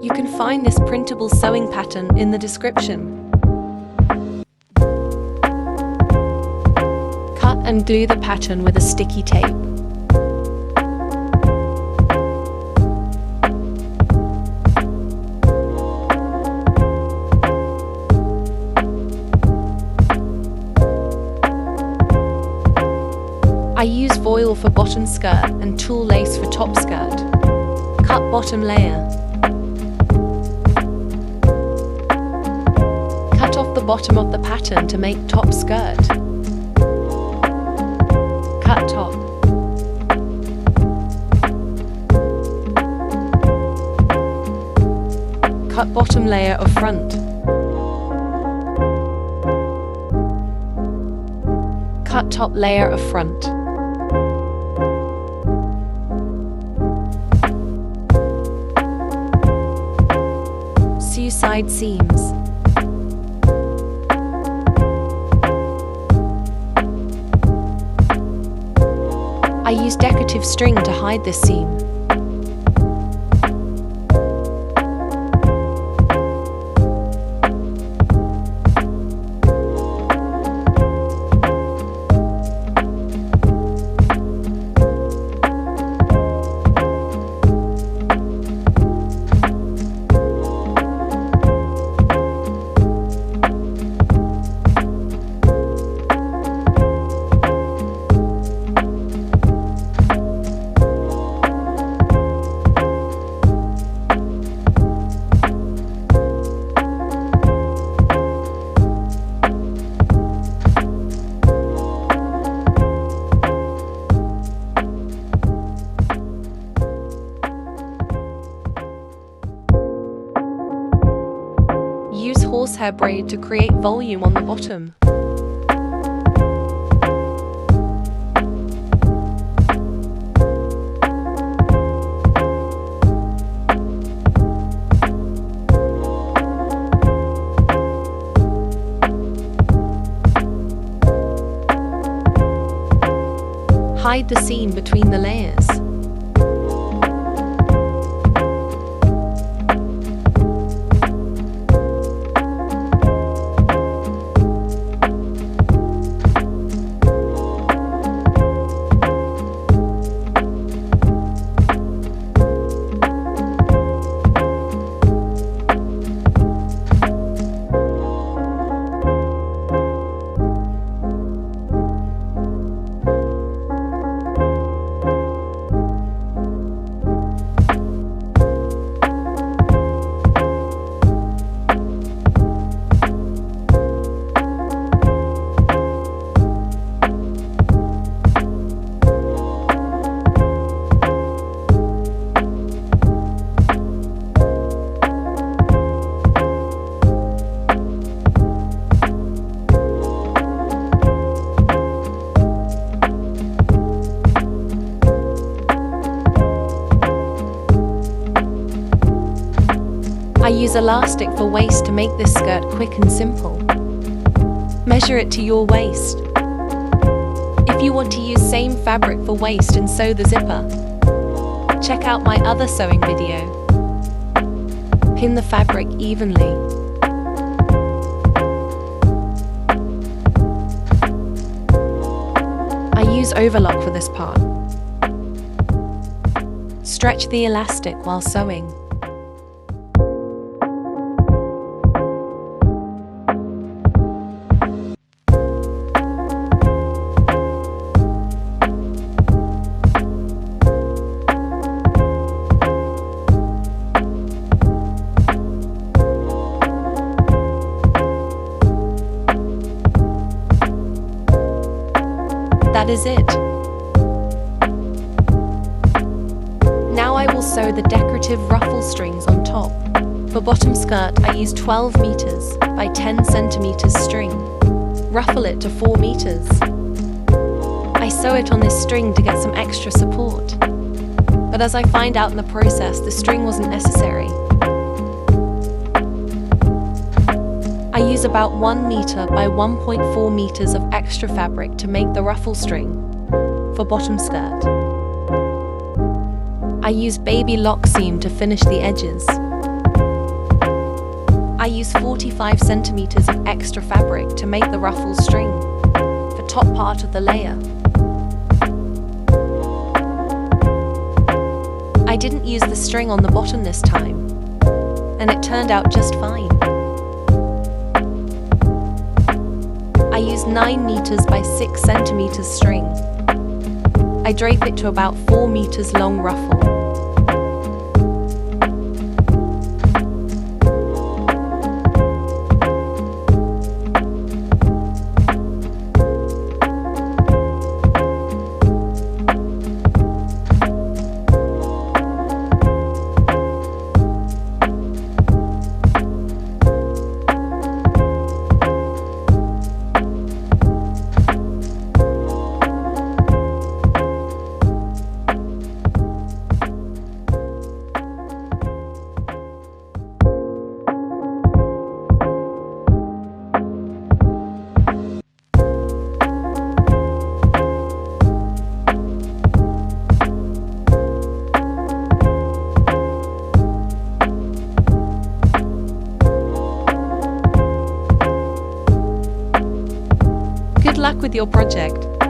You can find this printable sewing pattern in the description. Cut and glue the pattern with a sticky tape. I use voile for bottom skirt and tulle lace for top skirt. Cut bottom layer. Cut off the bottom of the pattern to make top skirt. Cut top. Cut bottom layer of front. Cut top layer of front. Sew side seams. I use decorative string to hide this seam. Use horsehair braid to create volume on the bottom. Hide the seam between the layers. I use elastic for waist to make this skirt quick and simple. Measure it to your waist. If you want to use same fabric for waist and sew the zipper, check out my other sewing video. Pin the fabric evenly. I use overlock for this part. Stretch the elastic while sewing. That is it. Now I will sew the decorative ruffle strings on top. For bottom skirt, I use 12 meters by 10 centimeters string. Ruffle it to 4 meters. I sew it on this string to get some extra support. But as I find out in the process, the string wasn't necessary. I use about 1 meter by 1.4 meters of extra fabric to make the ruffle string for bottom skirt. I use baby lock seam to finish the edges. I use 45 centimeters of extra fabric to make the ruffle string, the top part of the layer. I didn't use the string on the bottom this time, and it turned out just fine. I used 9 meters by 6 centimeters string. I drape it to about 4 meters long ruffle. Good luck with your project.